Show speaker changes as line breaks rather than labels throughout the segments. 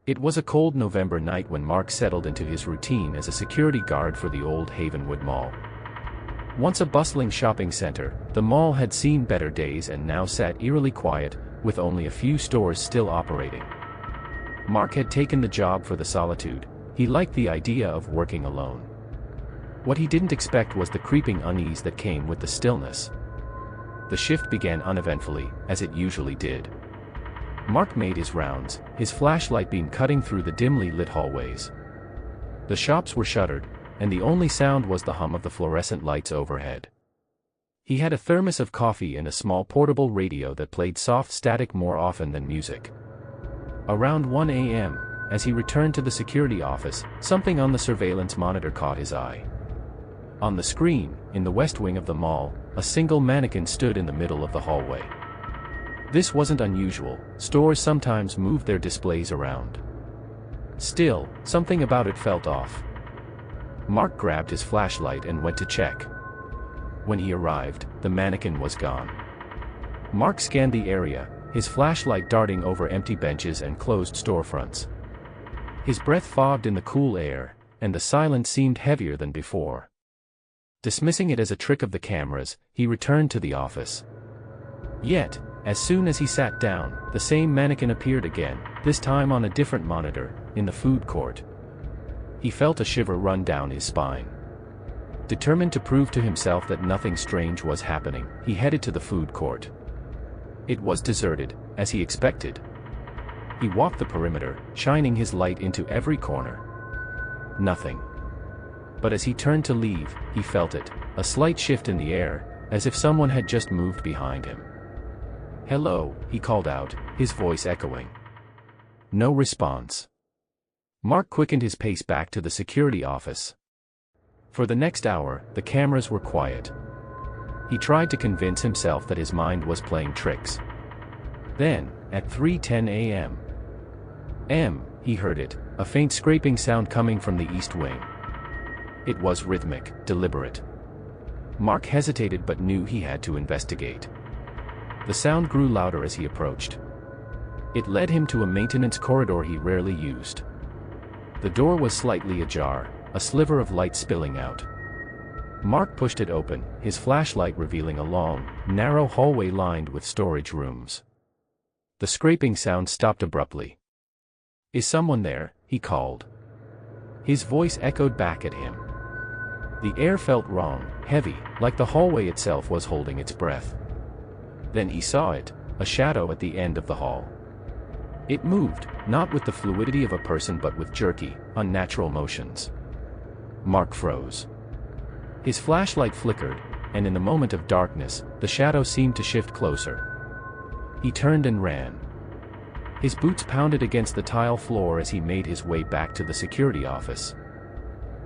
It was a cold November night when Mark settled into his routine as a security guard for the old Havenwood Mall. Once a bustling shopping center, the mall had seen better days and now sat eerily quiet, with only a few stores still operating. Mark had taken the job for the solitude. He liked the idea of working alone. What he didn't expect was the creeping unease that came with the stillness. The shift began uneventfully, as it usually did. Mark made his rounds, his flashlight beam cutting through the dimly lit hallways. The shops were shuttered, and the only sound was the hum of the fluorescent lights overhead. He had a thermos of coffee and a small portable radio that played soft static more often than music. Around 1 a.m., as he returned to the security office, something on the surveillance monitor caught his eye. On the screen, in the west wing of the mall, a single mannequin stood in the middle of the hallway. This wasn't unusual. Stores sometimes moved their displays around. Still, something about it felt off. Mark grabbed his flashlight and went to check. When he arrived, the mannequin was gone. Mark scanned the area, his flashlight darting over empty benches and closed storefronts. His breath fogged in the cool air, and the silence seemed heavier than before. Dismissing it as a trick of the cameras, he returned to the office. Yet, as soon as he sat down, the same mannequin appeared again, this time on a different monitor, in the food court. He felt a shiver run down his spine. Determined to prove to himself that nothing strange was happening, he headed to the food court. It was deserted, as he expected. He walked the perimeter, shining his light into every corner. Nothing. But as he turned to leave, he felt it, a slight shift in the air, as if someone had just moved behind him. "Hello," he called out, his voice echoing. No response. Mark quickened his pace back to the security office. For the next hour, the cameras were quiet. He tried to convince himself that his mind was playing tricks. Then, at 3:10 a.m., he heard it, a faint scraping sound coming from the east wing. It was rhythmic, deliberate. Mark hesitated but knew he had to investigate. The sound grew louder as he approached. It led him to a maintenance corridor he rarely used. The door was slightly ajar, a sliver of light spilling out. Mark pushed it open, his flashlight revealing a long, narrow hallway lined with storage rooms. The scraping sound stopped abruptly. "Is someone there?" he called. His voice echoed back at him. The air felt wrong, heavy, like the hallway itself was holding its breath. Then he saw it, a shadow at the end of the hall. It moved, not with the fluidity of a person but with jerky, unnatural motions. Mark froze. His flashlight flickered, and in the moment of darkness, the shadow seemed to shift closer. He turned and ran. His boots pounded against the tile floor as he made his way back to the security office.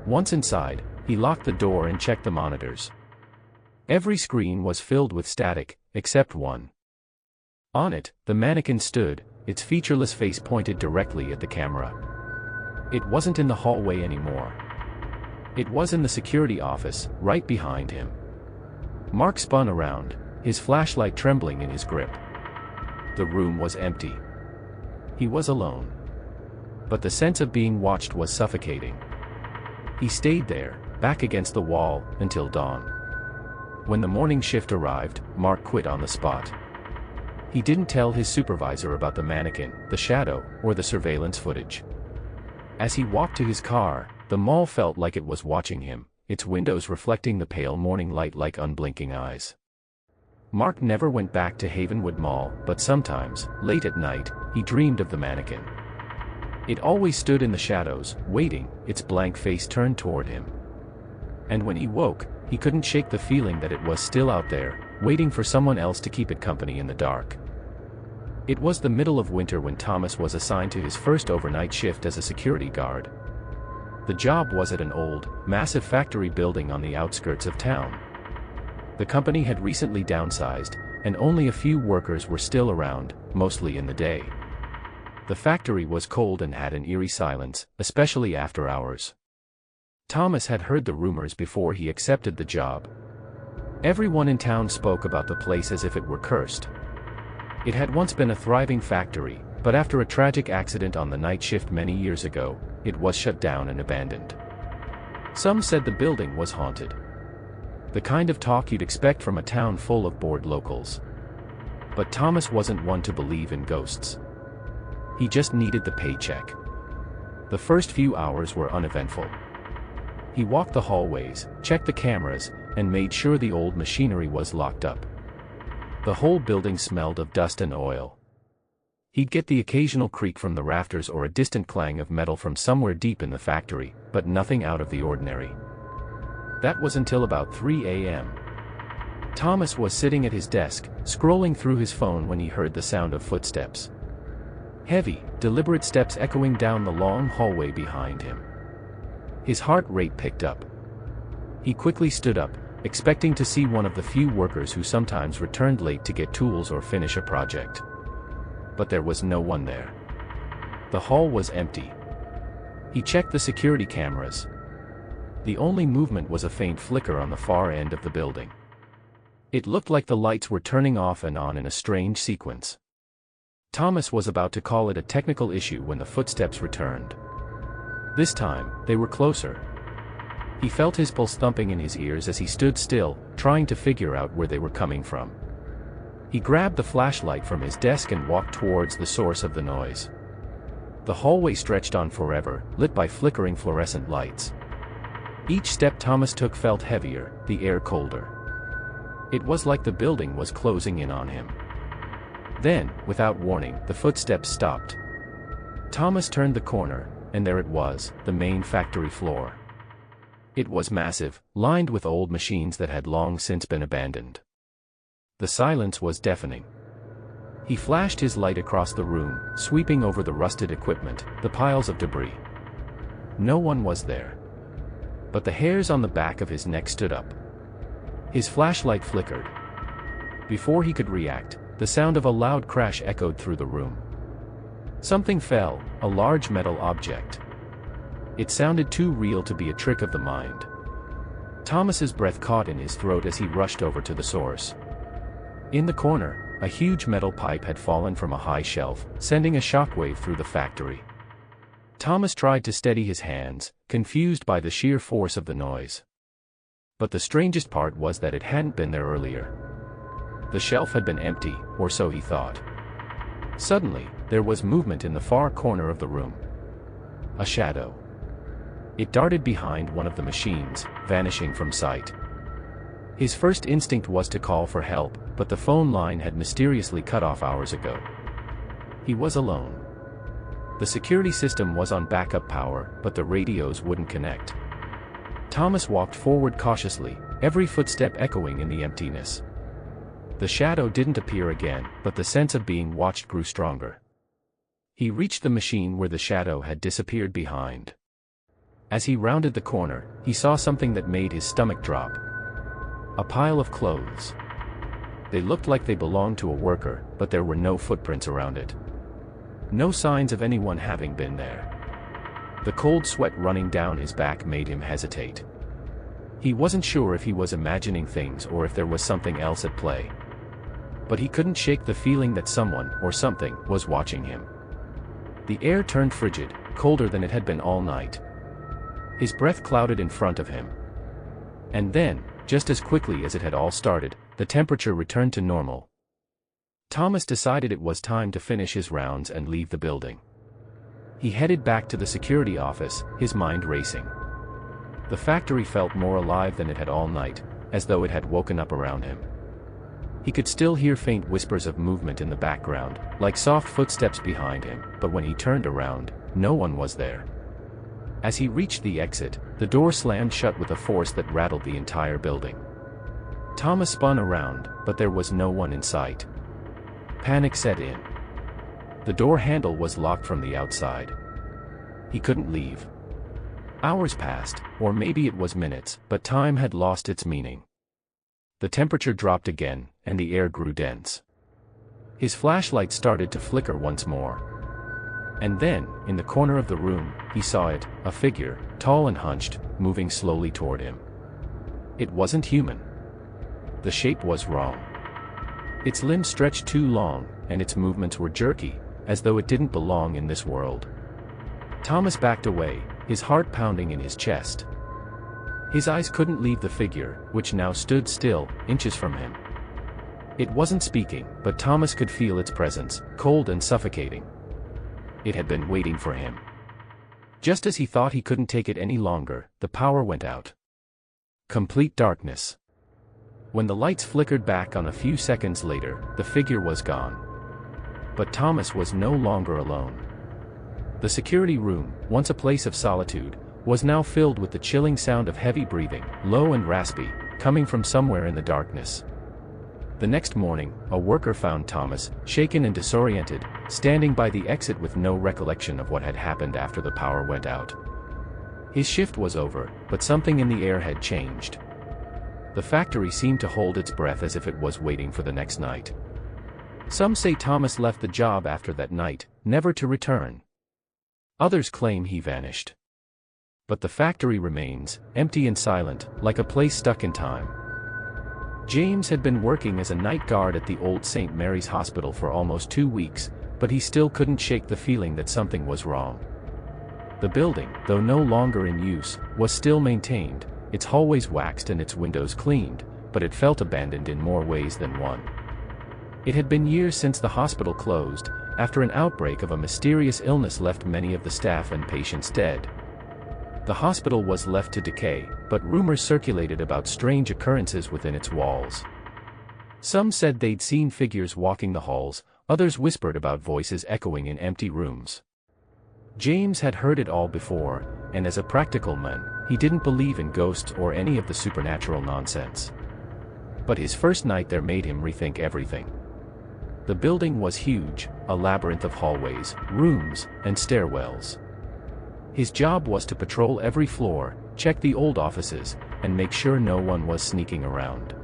Once inside, he locked the door and checked the monitors. Every screen was filled with static, except one. On it, the mannequin stood, its featureless face pointed directly at the camera. It wasn't in the hallway anymore. It was in the security office, right behind him. Mark spun around, his flashlight trembling in his grip. The room was empty. He was alone. But the sense of being watched was suffocating. He stayed there, back against the wall, until dawn. When the morning shift arrived, Mark quit on the spot. He didn't tell his supervisor about the mannequin, the shadow, or the surveillance footage. As he walked to his car, the mall felt like it was watching him, its windows reflecting the pale morning light like unblinking eyes. Mark never went back to Havenwood Mall, but sometimes, late at night, he dreamed of the mannequin. It always stood in the shadows, waiting, its blank face turned toward him. And when he woke, he couldn't shake the feeling that it was still out there, waiting for someone else to keep it company in the dark. It was the middle of winter when Thomas was assigned to his first overnight shift as a security guard. The job was at an old, massive factory building on the outskirts of town. The company had recently downsized, and only a few workers were still around, mostly in the day. The factory was cold and had an eerie silence, especially after hours. Thomas had heard the rumors before he accepted the job. Everyone in town spoke about the place as if it were cursed. It had once been a thriving factory, but after a tragic accident on the night shift many years ago, it was shut down and abandoned. Some said the building was haunted. The kind of talk you'd expect from a town full of bored locals. But Thomas wasn't one to believe in ghosts. He just needed the paycheck. The first few hours were uneventful. He walked the hallways, checked the cameras, and made sure the old machinery was locked up. The whole building smelled of dust and oil. He'd get the occasional creak from the rafters or a distant clang of metal from somewhere deep in the factory, but nothing out of the ordinary. That was until about 3 a.m. Thomas was sitting at his desk, scrolling through his phone when he heard the sound of footsteps. Heavy, deliberate steps echoing down the long hallway behind him. His heart rate picked up. He quickly stood up, expecting to see one of the few workers who sometimes returned late to get tools or finish a project. But there was no one there. The hall was empty. He checked the security cameras. The only movement was a faint flicker on the far end of the building. It looked like the lights were turning off and on in a strange sequence. Thomas was about to call it a technical issue when the footsteps returned. This time, they were closer. He felt his pulse thumping in his ears as he stood still, trying to figure out where they were coming from. He grabbed the flashlight from his desk and walked towards the source of the noise. The hallway stretched on forever, lit by flickering fluorescent lights. Each step Thomas took felt heavier, the air colder. It was like the building was closing in on him. Then, without warning, the footsteps stopped. Thomas turned the corner, and there it was, the main factory floor. It was massive, lined with old machines that had long since been abandoned. The silence was deafening. He flashed his light across the room, sweeping over the rusted equipment, the piles of debris. No one was there. But the hairs on the back of his neck stood up. His flashlight flickered. Before he could react, the sound of a loud crash echoed through the room. Something fell, a large metal object. It sounded too real to be a trick of the mind. Thomas's breath caught in his throat as he rushed over to the source. In the corner, a huge metal pipe had fallen from a high shelf, sending a shockwave through the factory. Thomas tried to steady his hands, confused by the sheer force of the noise. But the strangest part was that it hadn't been there earlier. The shelf had been empty, or so he thought. Suddenly, there was movement in the far corner of the room. A shadow. It darted behind one of the machines, vanishing from sight. His first instinct was to call for help, but the phone line had mysteriously cut off hours ago. He was alone. The security system was on backup power, but the radios wouldn't connect. Thomas walked forward cautiously, every footstep echoing in the emptiness. The shadow didn't appear again, but the sense of being watched grew stronger. He reached the machine where the shadow had disappeared behind. As he rounded the corner, he saw something that made his stomach drop. A pile of clothes. They looked like they belonged to a worker, but there were no footprints around it. No signs of anyone having been there. The cold sweat running down his back made him hesitate. He wasn't sure if he was imagining things or if there was something else at play. But he couldn't shake the feeling that someone, or something, was watching him. The air turned frigid, colder than it had been all night. His breath clouded in front of him. And then, just as quickly as it had all started, the temperature returned to normal. Thomas decided it was time to finish his rounds and leave the building. He headed back to the security office, his mind racing. The factory felt more alive than it had all night, as though it had woken up around him. He could still hear faint whispers of movement in the background, like soft footsteps behind him, but when he turned around, no one was there. As he reached the exit, the door slammed shut with a force that rattled the entire building. Thomas spun around, but there was no one in sight. Panic set in. The door handle was locked from the outside. He couldn't leave. Hours passed, or maybe it was minutes, but time had lost its meaning. The temperature dropped again, and the air grew dense. His flashlight started to flicker once more. And then, in the corner of the room, he saw it, a figure, tall and hunched, moving slowly toward him. It wasn't human. The shape was wrong. Its limbs stretched too long, and its movements were jerky, as though it didn't belong in this world. Thomas backed away, his heart pounding in his chest. His eyes couldn't leave the figure, which now stood still, inches from him. It wasn't speaking, but Thomas could feel its presence, cold and suffocating. It had been waiting for him. Just as he thought he couldn't take it any longer, the power went out. Complete darkness. When the lights flickered back on a few seconds later, the figure was gone. But Thomas was no longer alone. The security room, once a place of solitude, was now filled with the chilling sound of heavy breathing, low and raspy, coming from somewhere in the darkness. The next morning, a worker found Thomas, shaken and disoriented, standing by the exit with no recollection of what had happened after the power went out. His shift was over, but something in the air had changed. The factory seemed to hold its breath as if it was waiting for the next night. Some say Thomas left the job after that night, never to return. Others claim he vanished. But the factory remains, empty and silent, like a place stuck in time. James had been working as a night guard at the old St. Mary's Hospital for almost 2 weeks, but he still couldn't shake the feeling that something was wrong. The building, though no longer in use, was still maintained, its hallways waxed and its windows cleaned, but it felt abandoned in more ways than one. It had been years since the hospital closed, after an outbreak of a mysterious illness left many of the staff and patients dead. The hospital was left to decay, but rumors circulated about strange occurrences within its walls. Some said they'd seen figures walking the halls, others whispered about voices echoing in empty rooms. James had heard it all before, and as a practical man, he didn't believe in ghosts or any of the supernatural nonsense. But his first night there made him rethink everything. The building was huge, a labyrinth of hallways, rooms, and stairwells. His job was to patrol every floor, check the old offices, and make sure no one was sneaking around.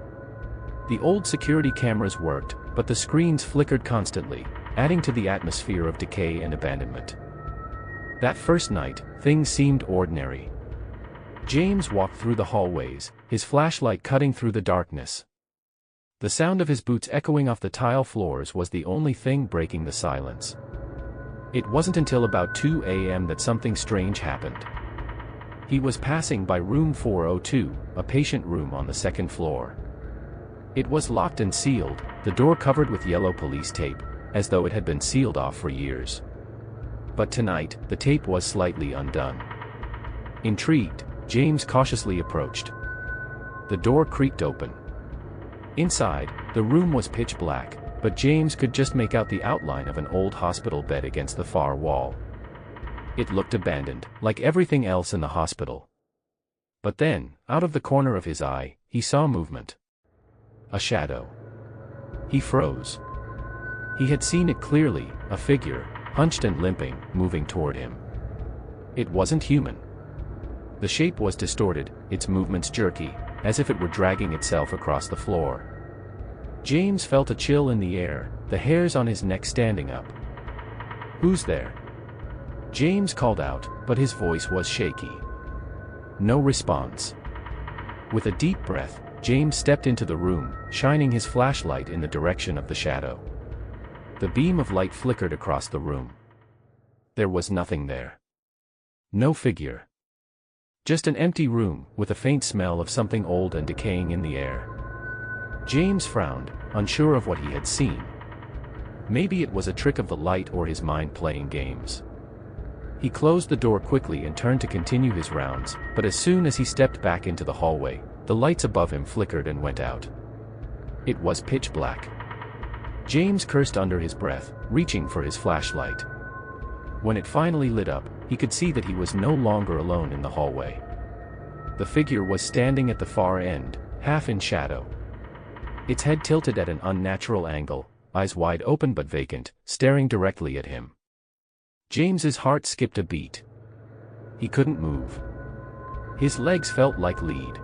The old security cameras worked, but the screens flickered constantly, adding to the atmosphere of decay and abandonment. That first night, things seemed ordinary. James walked through the hallways, his flashlight cutting through the darkness. The sound of his boots echoing off the tile floors was the only thing breaking the silence. It wasn't until about 2 a.m. that something strange happened. He was passing by room 402, a patient room on the second floor. It was locked and sealed, the door covered with yellow police tape, as though it had been sealed off for years. But tonight, the tape was slightly undone. Intrigued, James cautiously approached. The door creaked open. Inside, the room was pitch black, but James could just make out the outline of an old hospital bed against the far wall. It looked abandoned, like everything else in the hospital. But then, out of the corner of his eye, he saw movement. A shadow. He froze. He had seen it clearly, a figure, hunched and limping, moving toward him. It wasn't human. The shape was distorted, its movements jerky, as if it were dragging itself across the floor. James felt a chill in the air, the hairs on his neck standing up. "Who's there?" James called out, but his voice was shaky. No response. With a deep breath, James stepped into the room, shining his flashlight in the direction of the shadow. The beam of light flickered across the room. There was nothing there. No figure. Just an empty room, with a faint smell of something old and decaying in the air. James frowned, unsure of what he had seen. Maybe it was a trick of the light or his mind playing games. He closed the door quickly and turned to continue his rounds, but as soon as he stepped back into the hallway, the lights above him flickered and went out. It was pitch black. James cursed under his breath, reaching for his flashlight. When it finally lit up, he could see that he was no longer alone in the hallway. The figure was standing at the far end, half in shadow. Its head tilted at an unnatural angle, eyes wide open but vacant, staring directly at him. James's heart skipped a beat. He couldn't move. His legs felt like lead.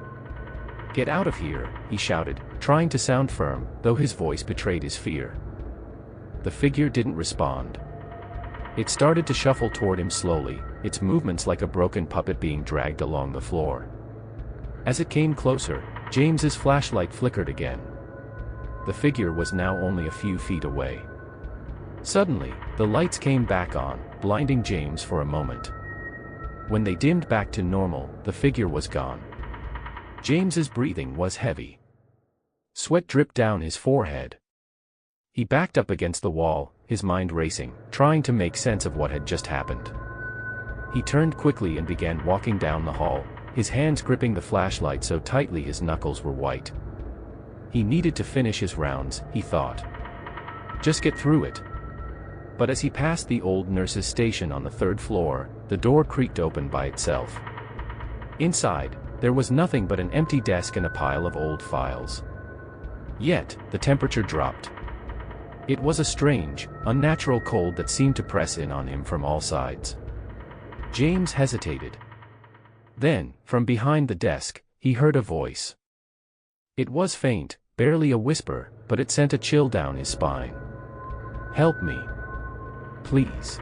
"Get out of here," he shouted, trying to sound firm, though his voice betrayed his fear. The figure didn't respond. It started to shuffle toward him slowly, its movements like a broken puppet being dragged along the floor. As it came closer, James's flashlight flickered again. The figure was now only a few feet away. Suddenly, the lights came back on, blinding James for a moment. When they dimmed back to normal, the figure was gone. James's breathing was heavy. Sweat dripped down his forehead. He backed up against the wall, his mind racing, trying to make sense of what had just happened. He turned quickly and began walking down the hall, his hands gripping the flashlight so tightly his knuckles were white. He needed to finish his rounds, he thought. Just get through it. But as he passed the old nurse's station on the 3rd floor, the door creaked open by itself. Inside, there was nothing but an empty desk and a pile of old files. Yet, the temperature dropped. It was a strange, unnatural cold that seemed to press in on him from all sides. James hesitated. Then, from behind the desk, he heard a voice. It was faint, barely a whisper, but it sent a chill down his spine. "Help me. Please."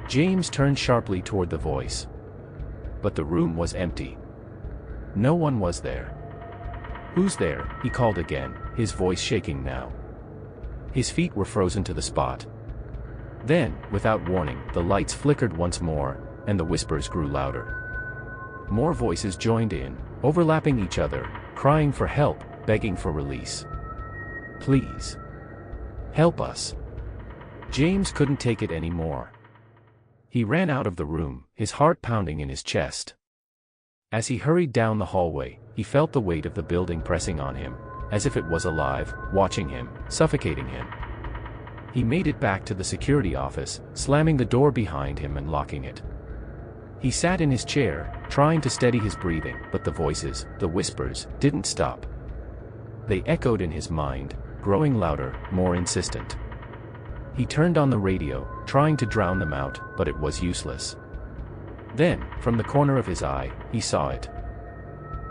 James turned sharply toward the voice. But the room was empty. No one was there. "Who's there?" he called again, his voice shaking now. His feet were frozen to the spot. Then, without warning, the lights flickered once more, and the whispers grew louder. More voices joined in, overlapping each other, crying for help, begging for release. "Please. Help us." James couldn't take it anymore. He ran out of the room, his heart pounding in his chest. As he hurried down the hallway, he felt the weight of the building pressing on him, as if it was alive, watching him, suffocating him. He made it back to the security office, slamming the door behind him and locking it. He sat in his chair, trying to steady his breathing, but the voices, the whispers, didn't stop. They echoed in his mind, growing louder, more insistent. He turned on the radio, trying to drown them out, but it was useless. Then, from the corner of his eye, he saw it.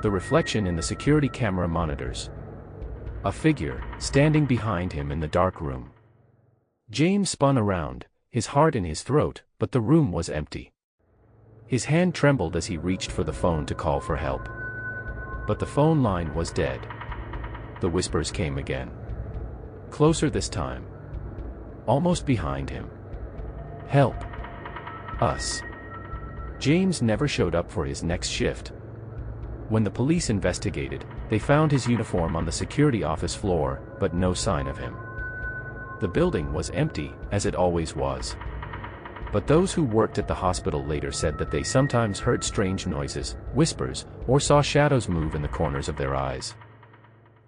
The reflection in the security camera monitors. A figure, standing behind him in the dark room. James spun around, his heart in his throat, but the room was empty. His hand trembled as he reached for the phone to call for help. But the phone line was dead. The whispers came again. Closer this time. Almost behind him. "Help. Us." James never showed up for his next shift. When the police investigated, they found his uniform on the security office floor, but no sign of him. The building was empty, as it always was. But those who worked at the hospital later said that they sometimes heard strange noises, whispers, or saw shadows move in the corners of their eyes.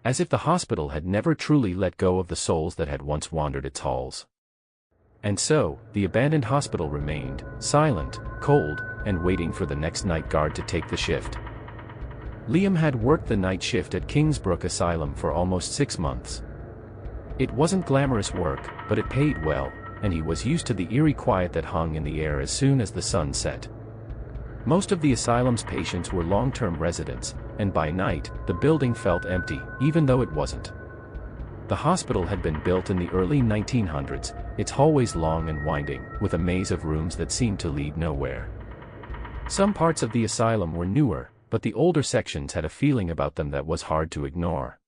As if the hospital had never truly let go of the souls that had once wandered its halls. And so, the abandoned hospital remained, silent, cold, and waiting for the next night guard to take the shift. Liam had worked the night shift at Kingsbrook Asylum for almost 6 months. It wasn't glamorous work, but it paid well, and he was used to the eerie quiet that hung in the air as soon as the sun set. Most of the asylum's patients were long-term residents, and by night, the building felt empty, even though it wasn't. The hospital had been built in the early 1900s, its hallways long and winding, with a maze of rooms that seemed to lead nowhere. Some parts of the asylum were newer, but the older sections had a feeling about them that was hard to ignore.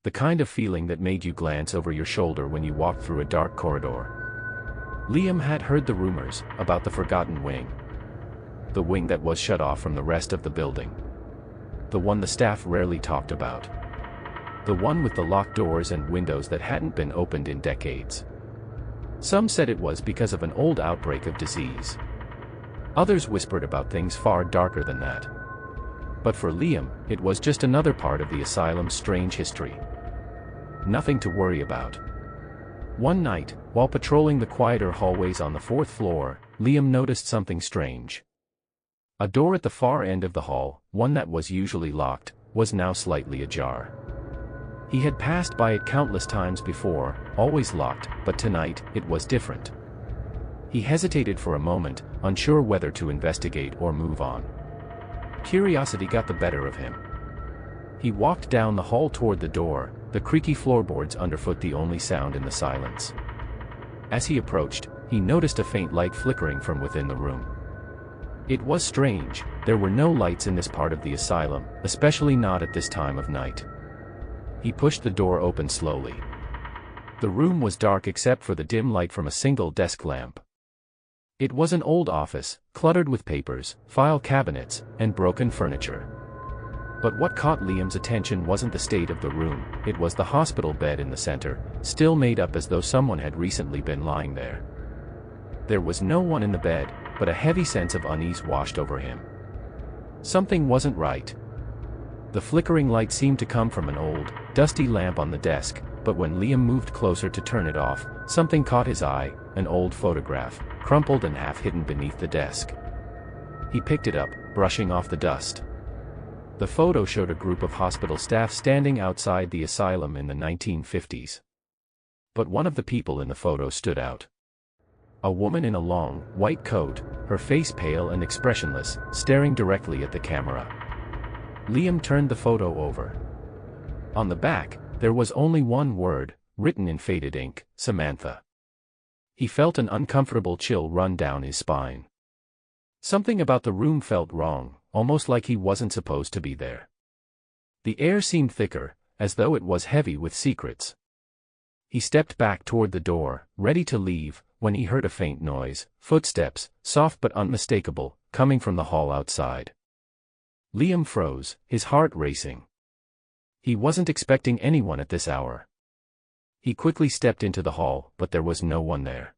The kind of feeling that made you glance over your shoulder when you walked through a dark corridor. Liam had heard the rumors about the forgotten wing. The wing that was shut off from the rest of the building. The one the staff rarely talked about. The one with the locked doors and windows that hadn't been opened in decades. Some said it was because of an old outbreak of disease. Others whispered about things far darker than that. But for Liam, it was just another part of the asylum's strange history. Nothing to worry about. One night, while patrolling the quieter hallways on the 4th floor, Liam noticed something strange. A door at the far end of the hall, one that was usually locked, was now slightly ajar. He had passed by it countless times before, always locked, but tonight, it was different. He hesitated for a moment, unsure whether to investigate or move on. Curiosity got the better of him. He walked down the hall toward the door, the creaky floorboards underfoot the only sound in the silence. As he approached, he noticed a faint light flickering from within the room. It was strange, there were no lights in this part of the asylum, especially not at this time of night. He pushed the door open slowly. The room was dark except for the dim light from a single desk lamp. It was an old office, cluttered with papers, file cabinets, and broken furniture. But what caught Liam's attention wasn't the state of the room, it was the hospital bed in the center, still made up as though someone had recently been lying there. There was no one in the bed, but a heavy sense of unease washed over him. Something wasn't right. The flickering light seemed to come from an old, dusty lamp on the desk, but when Liam moved closer to turn it off, something caught his eye, an old photograph, crumpled and half hidden beneath the desk. He picked it up, brushing off the dust. The photo showed a group of hospital staff standing outside the asylum in the 1950s. But one of the people in the photo stood out. A woman in a long, white coat, her face pale and expressionless, staring directly at the camera. Liam turned the photo over. On the back, there was only one word, written in faded ink, Samantha. He felt an uncomfortable chill run down his spine. Something about the room felt wrong, almost like he wasn't supposed to be there. The air seemed thicker, as though it was heavy with secrets. He stepped back toward the door, ready to leave, when he heard a faint noise, footsteps, soft but unmistakable, coming from the hall outside. Liam froze, his heart racing. He wasn't expecting anyone at this hour. He quickly stepped into the hall, but there was no one there.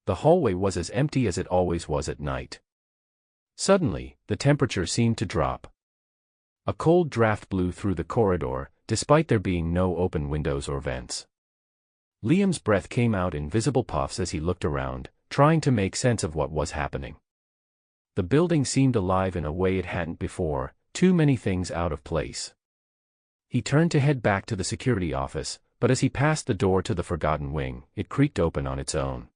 The hallway was as empty as it always was at night. Suddenly, the temperature seemed to drop. A cold draft blew through the corridor, despite there being no open windows or vents. Liam's breath came out in visible puffs as he looked around, trying to make sense of what was happening. The building seemed alive in a way it hadn't before, too many things out of place. He turned to head back to the security office, but as he passed the door to the forgotten wing, it creaked open on its own.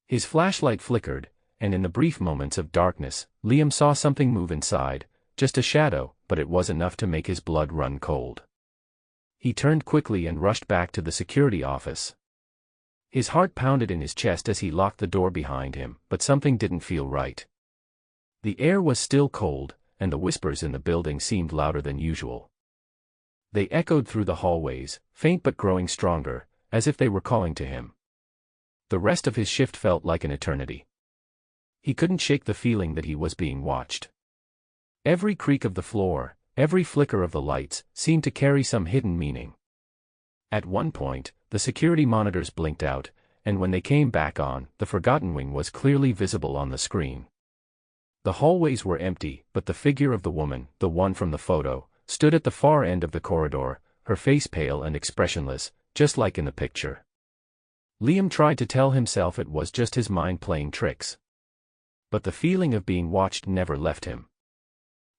His flashlight flickered, and in the brief moments of darkness, Liam saw something move inside, just a shadow, but it was enough to make his blood run cold. He turned quickly and rushed back to the security office. His heart pounded in his chest as he locked the door behind him, but something didn't feel right. The air was still cold, and the whispers in the building seemed louder than usual. They echoed through the hallways, faint but growing stronger, as if they were calling to him. The rest of his shift felt like an eternity. He couldn't shake the feeling that he was being watched. Every creak of the floor, every flicker of the lights, seemed to carry some hidden meaning. At one point, the security monitors blinked out, and when they came back on, the forgotten wing was clearly visible on the screen. The hallways were empty, but the figure of the woman, the one from the photo, stood at the far end of the corridor, her face pale and expressionless, just like in the picture. Liam tried to tell himself it was just his mind playing tricks. But the feeling of being watched never left him.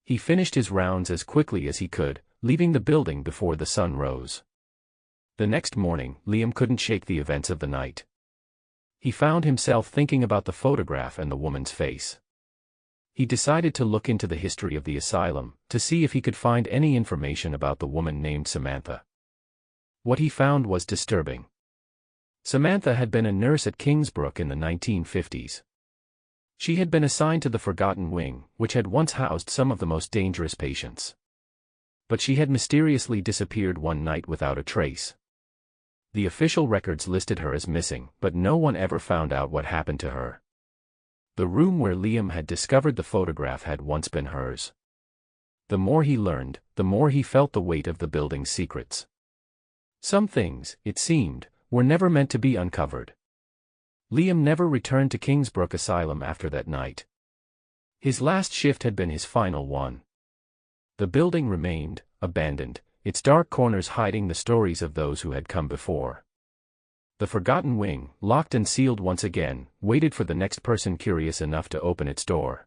He finished his rounds as quickly as he could, leaving the building before the sun rose. The next morning, Liam couldn't shake the events of the night. He found himself thinking about the photograph and the woman's face. He decided to look into the history of the asylum, to see if he could find any information about the woman named Samantha. What he found was disturbing. Samantha had been a nurse at Kingsbrook in the 1950s. She had been assigned to the Forgotten Wing, which had once housed some of the most dangerous patients. But she had mysteriously disappeared one night without a trace. The official records listed her as missing, but no one ever found out what happened to her. The room where Liam had discovered the photograph had once been hers. The more he learned, the more he felt the weight of the building's secrets. Some things, it seemed, were never meant to be uncovered. Liam never returned to Kingsbrook Asylum after that night. His last shift had been his final one. The building remained, abandoned, its dark corners hiding the stories of those who had come before. The Forgotten Wing, locked and sealed once again, waited for the next person curious enough to open its door.